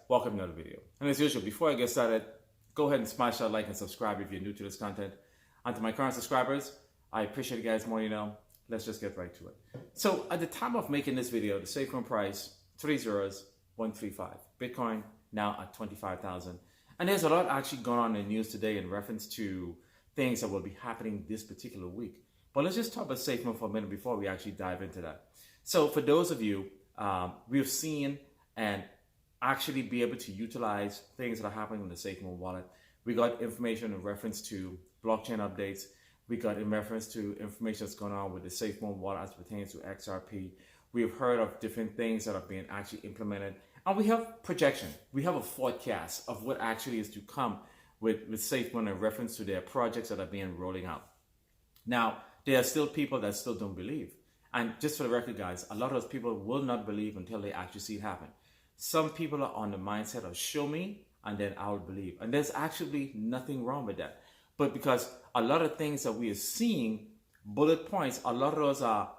welcome to another video. And as usual, before I get started, go ahead and smash that like and subscribe if you're new to this content. And to my current subscribers, I appreciate you guys more, Let's just get right to it. So at the time of making this video, the Safemoon price, 30135. Bitcoin now at 25,000. And there's a lot actually going on in the news today in reference to things that will be happening this particular week. But let's just talk about Safemoon for a minute before we actually dive into that. So for those of you, we've seen and actually be able to utilize things that are happening in the Safemoon wallet. We got information in reference to blockchain updates. We got in reference to information that's going on with the Safemoon wallet as it pertains to XRP. We've heard of different things that are being actually implemented. And we have projection. We have a forecast of what actually is to come with Safemoon in reference to their projects that are being rolling out. Now, there are still people that still don't believe. And just for the record, guys, a lot of those people will not believe until they actually see it happen. Some people are on the mindset of show me and then I will believe. And there's actually nothing wrong with that. But because a lot of things that we are seeing, bullet points, a lot of those are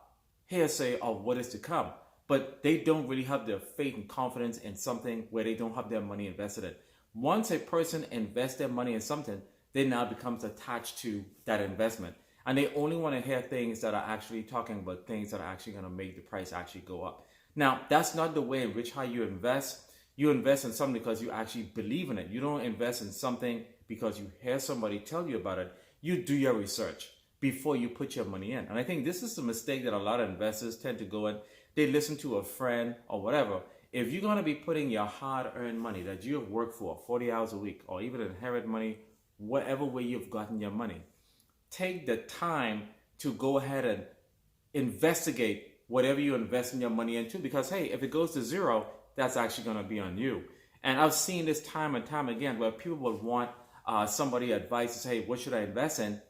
hearsay of what is to come. But they don't really have their faith and confidence in something where they don't have their money invested in. Once a person invests their money in something, they now becomes attached to that investment. And they only want to hear things that are actually talking about things that are actually going to make the price actually go up. Now, that's not the way in which how you invest. You invest in something because you actually believe in it. You don't invest in something because you hear somebody tell you about it. You do your research before you put your money in. And I think this is the mistake that a lot of investors tend to go in. They listen to a friend or whatever. If you're going to be putting your hard-earned money that you have worked for 40 hours a week or even inherit money, whatever way you've gotten your money, take the time to go ahead and investigate whatever you invest in your money into, because hey, if it goes to zero, that's actually going to be on you. And I've seen this time and time again where people will want somebody advice to say, hey, what should I invest in?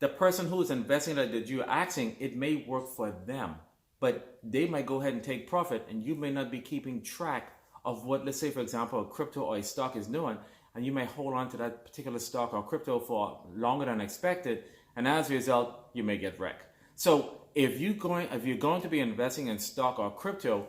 The person who is investing that you're asking, it may work for them, but they might go ahead and take profit and you may not be keeping track of what, let's say, for example, a crypto or a stock is doing, and you may hold on to that particular stock or crypto for longer than expected, and as a result, you may get wrecked. So if you're going to be investing in stock or crypto,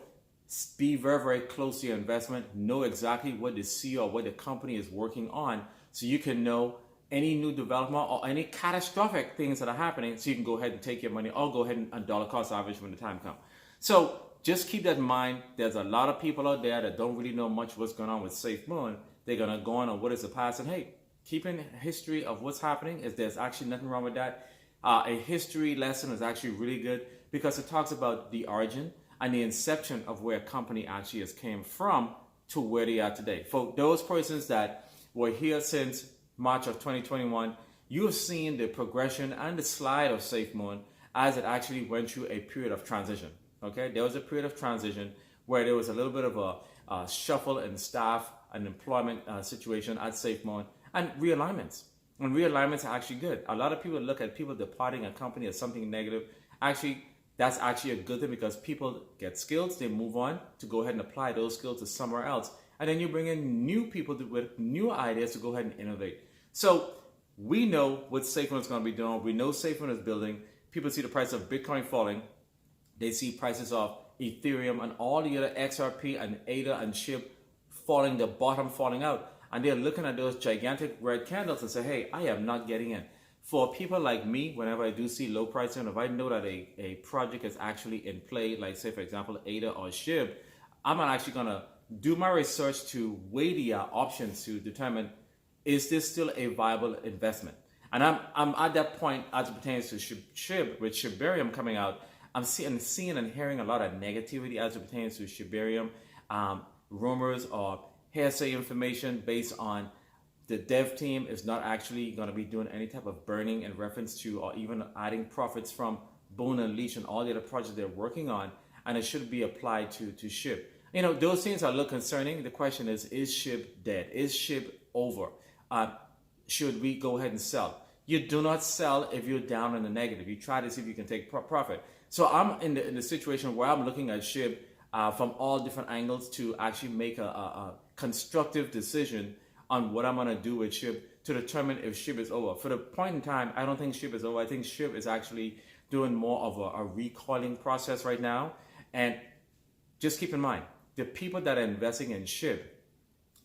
be very, very close to your investment. Know exactly what the CEO or what the company is working on, so you can know any new development or any catastrophic things that are happening, so you can go ahead and take your money or go ahead and dollar cost average when the time comes. So just keep that in mind. There's a lot of people out there that don't really know much what's going on with Safemoon. They're going to go on what is the past, and hey, keeping a history of what's happening, is there's actually nothing wrong with that. A history lesson is actually really good because it talks about the origin and the inception of where a company actually has came from to where they are today. For those persons that were here since March of 2021, you have seen the progression and the slide of Safemoon as it actually went through a period of transition. Okay, there was a period of transition where there was a little bit of a shuffle in staff and employment situation at Safemoon and realignments. And realignments are actually good. A lot of people look at people departing a company as something negative. Actually, that's actually a good thing because people get skills, they move on to go ahead and apply those skills to somewhere else. And then you bring in new people with new ideas to go ahead and innovate. So we know what Safemoon is going to be doing. We know Safemoon is building. People see the price of Bitcoin falling. They see prices of Ethereum and all the other XRP and ADA and SHIB falling, the bottom falling out. And they're looking at those gigantic red candles and say, hey, I am not getting in. For people like me, whenever I do see low pricing, if I know that a project is actually in play, like say, for example, ADA or SHIB, I'm actually going to do my research to weigh the options to determine, is this still a viable investment? And I'm at that point as it pertains to SHIB, with Shibarium coming out. I'm seeing and hearing a lot of negativity as it pertains to Shibarium, rumors or hearsay information based on the dev team is not actually going to be doing any type of burning in reference to or even adding profits from Bone and Leash and all the other projects they're working on, and it should be applied to SHIB. Those things are a little concerning. The question is SHIB dead? Is SHIB over? Should we go ahead and sell? You do not sell if you're down in the negative. You try to see if you can take profit. So I'm in the situation where I'm looking at SHIB from all different angles to actually make a constructive decision on what I'm going to do with SHIB to determine if SHIB is over. For the point in time, I don't think SHIB is over. I think SHIB is actually doing more of a recoiling process right now. And just keep in mind, the people that are investing in SHIB,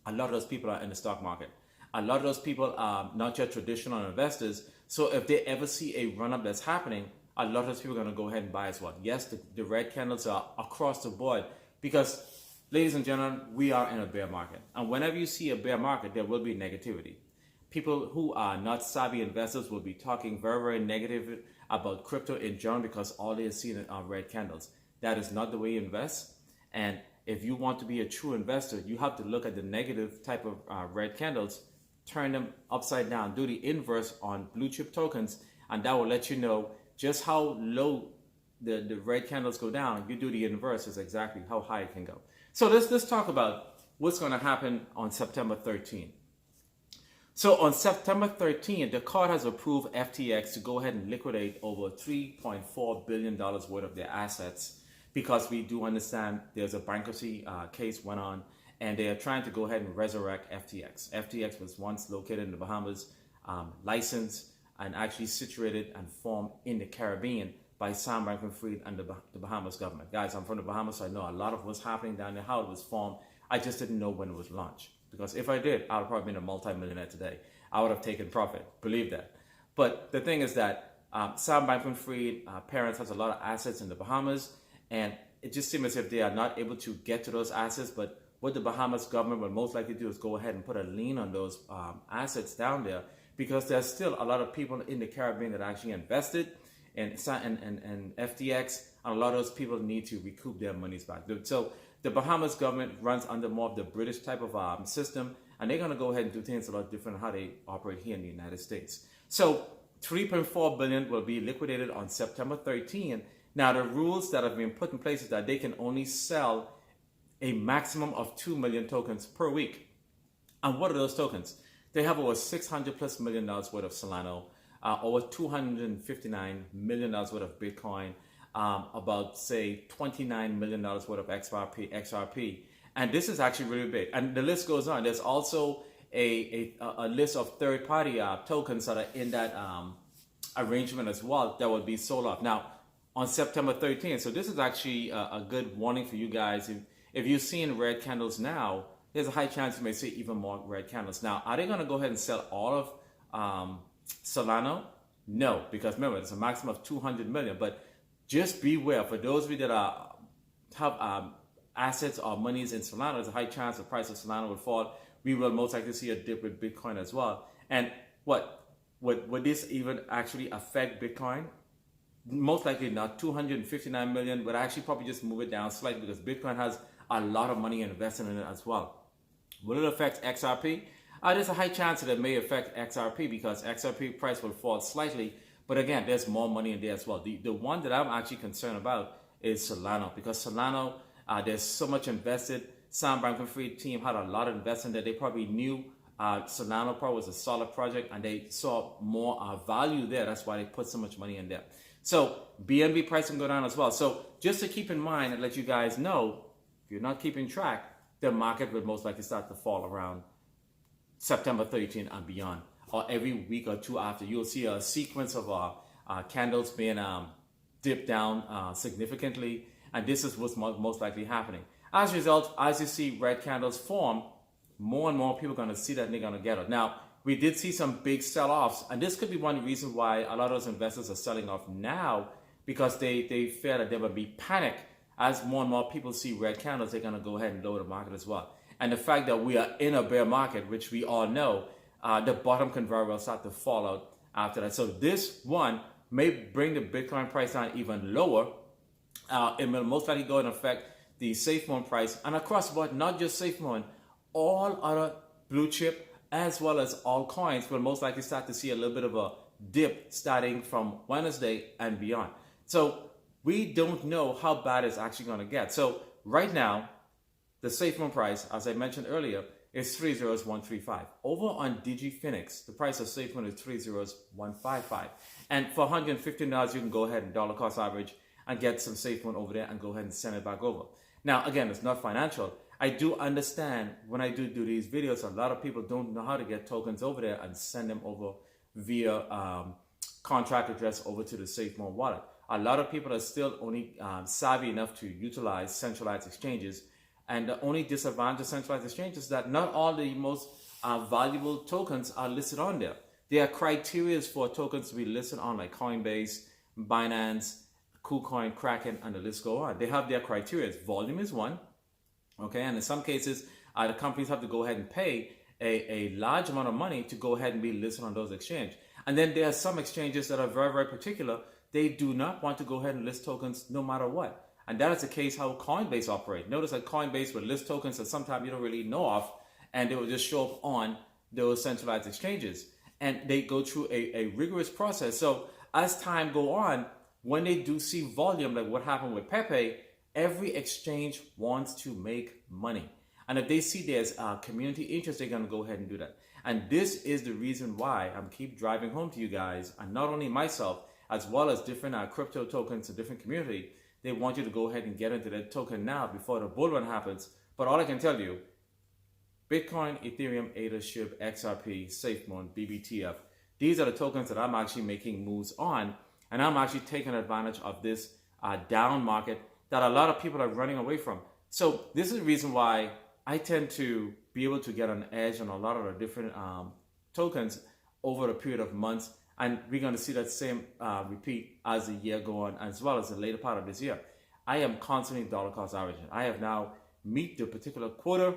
a lot of those people are in the stock market. A lot of those people are not your traditional investors. So if they ever see a run-up that's happening, a lot of those people are going to go ahead and buy as well. Yes, the red candles are across the board because, ladies and gentlemen, we are in a bear market. And whenever you see a bear market, there will be negativity. People who are not savvy investors will be talking very, very negative about crypto in general because all they are seeing are red candles. That is not the way you invest. And if you want to be a true investor, you have to look at the negative type of red candles, turn them upside down, do the inverse on blue chip tokens, and that will let you know just how low the red candles go down. You do the inverse is exactly how high it can go. So let's talk about what's going to happen on September 13th. So on September 13th, the court has approved FTX to go ahead and liquidate over $3.4 billion worth of their assets because we do understand there's a bankruptcy case went on and they are trying to go ahead and resurrect FTX. FTX was once located in the Bahamas, licensed and actually situated and formed in the Caribbean by Sam Bankman-Fried and the Bahamas government. Guys, I'm from the Bahamas, so I know a lot of what's happening down there, how it was formed. I just didn't know when it was launched. Because if I did, I would have probably been a multi-millionaire today. I would have taken profit, believe that. But the thing is that Sam Bankman-Fried parents has a lot of assets in the Bahamas, and it just seems as if they are not able to get to those assets. But what the Bahamas government will most likely do is go ahead and put a lien on those assets down there, because there's still a lot of people in the Caribbean that actually invested in FTX, and a lot of those people need to recoup their monies back. So the Bahamas government runs under more of the British type of system, and they're going to go ahead and do things a lot different how they operate here in the United States. So $3.4 billion will be liquidated on September 13th. Now, the rules that have been put in place is that they can only sell a maximum of 2 million tokens per week. And what are those tokens? They have over $600+ million worth of Solana, over $259 million worth of Bitcoin, about say $29 million worth of XRP. And this is actually really big. And the list goes on. There's also a list of third-party tokens that are in that arrangement as well that will be sold off. Now, on September 13th, so this is actually a good warning for you guys. If you're seeing red candles now, there's a high chance you may see even more red candles. Now, are they going to go ahead and sell all of Solana? No, because remember, it's a maximum of 200 million. But just beware, for those of you that have assets or monies in Solana, there's a high chance the price of Solana will fall. We will most likely see a dip with Bitcoin as well. And would this even actually affect Bitcoin? Most likely not. 259 million would actually probably just move it down slightly because Bitcoin has a lot of money invested in it as well. Will it affect XRP? There's a high chance that it may affect XRP because XRP price will fall slightly. But again, there's more money in there as well. The one that I'm actually concerned about is Solana, because Solana, there's so much invested. Sam Bankman-Fried team had a lot of investment that they probably knew Solana probably was a solid project and they saw more value there. That's why they put so much money in there. So BNB price can go down as well. So just to keep in mind and let you guys know, if you're not keeping track, the market will most likely start to fall around September 13th and beyond, or every week or two after. You'll see a sequence of candles being dipped down significantly, and this is what's most likely happening. As a result, as you see red candles form, more and more people are going to see that and they're going to get it. Now, we did see some big sell-offs, and this could be one reason why a lot of those investors are selling off now, because they fear that there will be panic. As more and more people see red candles, they're going to go ahead and lower the market as well. And the fact that we are in a bear market, which we all know, the bottom can very well start to fall out after that. So this one may bring the Bitcoin price down even lower. It will most likely go and affect the Safemoon price. And across the board, not just Safemoon, all other blue chip as well as all coins will most likely start to see a little bit of a dip starting from Wednesday and beyond. So we don't know how bad it's actually going to get. So right now, the Safemoon price, as I mentioned earlier, is 30135. Over on DigiFinix, the price of Safemoon is 30155. And for $115, you can go ahead and dollar cost average and get some Safemoon over there and go ahead and send it back over. Now, again, it's not financial. I do understand when I do these videos, a lot of people don't know how to get tokens over there and send them over via contract address over to the Safemoon wallet. A lot of people are still only savvy enough to utilize centralized exchanges. And the only disadvantage of centralized exchange is that not all the most valuable tokens are listed on there. There are criteria for tokens to be listed on, like Coinbase, Binance, KuCoin, Kraken, and the list go on. They have their criteria. Volume is one, okay? And in some cases, the companies have to go ahead and pay a large amount of money to go ahead and be listed on those exchanges. And then there are some exchanges that are very, very particular. They do not want to go ahead and list tokens no matter what. And that is the case how Coinbase operate. Notice that Coinbase will list tokens that sometimes you don't really know of, and they will just show up on those centralized exchanges. And they go through a rigorous process. So as time go on, when they do see volume, like what happened with Pepe, every exchange wants to make money. And if they see there's community interest, they're going to go ahead and do that. And this is the reason why I'm keep driving home to you guys, and not only myself, as well as different crypto tokens, a different community. They want you to go ahead and get into that token now before the bull run happens. But all I can tell you, Bitcoin, Ethereum, ADA, SHIB, XRP, Safemoon, BBTF, these are the tokens that I'm actually making moves on. And I'm actually taking advantage of this down market that a lot of people are running away from. So this is the reason why I tend to be able to get an edge on a lot of the different tokens over a period of months. And we're going to see that same repeat as the year go on, as well as the later part of this year. I am constantly dollar cost averaging. I have now meet the particular quota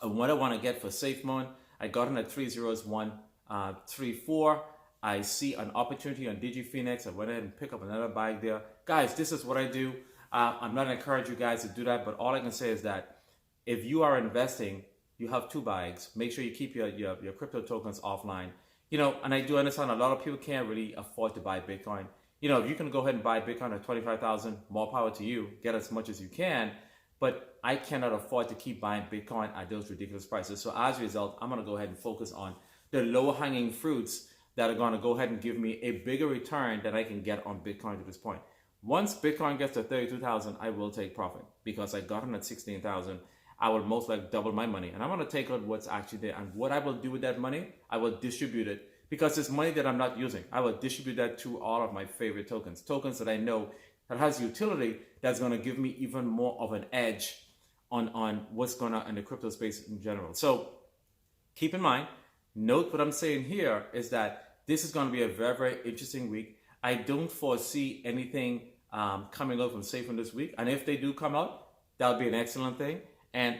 of what I want to get for Safemoon. I got in at 30134. I see an opportunity on DigiPhoenix. I went ahead and pick up another bag there. Guys, this is what I do. I'm not going to encourage you guys to do that, but all I can say is that if you are investing, you have two bags. Make sure you keep your crypto tokens offline. You know, and I do understand a lot of people can't really afford to buy Bitcoin. You know, if you can go ahead and buy Bitcoin at 25,000, more power to you. Get as much as you can. But I cannot afford to keep buying Bitcoin at those ridiculous prices. So as a result, I'm going to go ahead and focus on the lower hanging fruits that are going to go ahead and give me a bigger return than I can get on Bitcoin to this point. Once Bitcoin gets to 32,000, I will take profit because I got in at 16,000. I will most likely double my money, and I'm going to take out what's actually there. And what I will do with that money, I will distribute it because it's money that I'm not using. I will distribute that to all of my favorite tokens that I know that has utility that's going to give me even more of an edge on what's going on in the crypto space in general. So keep in mind, note what I'm saying here is that this is going to be a very, very interesting week. I don't foresee anything coming out from Safemoon this week. And if they do come out, that would be an excellent thing. And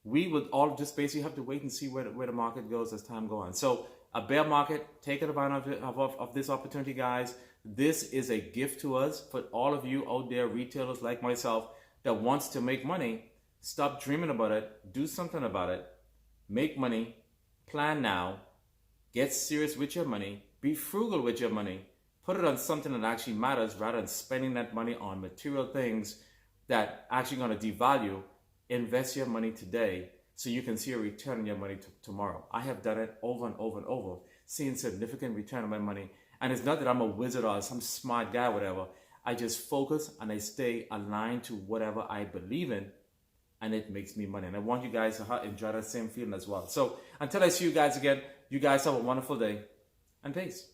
we would all just basically have to wait and see where the market goes as time goes on. So a bear market, take advantage of this opportunity, guys. This is a gift to us for all of you out there, retailers like myself, that wants to make money. Stop dreaming about it. Do something about it. Make money. Plan now. Get serious with your money. Be frugal with your money. Put it on something that actually matters rather than spending that money on material things that actually going to devalue. Invest your money today so you can see a return on your money tomorrow. I have done it over and over and over, seeing significant return on my money. And it's not that I'm a wizard or some smart guy, whatever. I just focus and I stay aligned to whatever I believe in, and it makes me money. And I want you guys to enjoy that same feeling as well. So until I see you guys again, you guys have a wonderful day, and peace.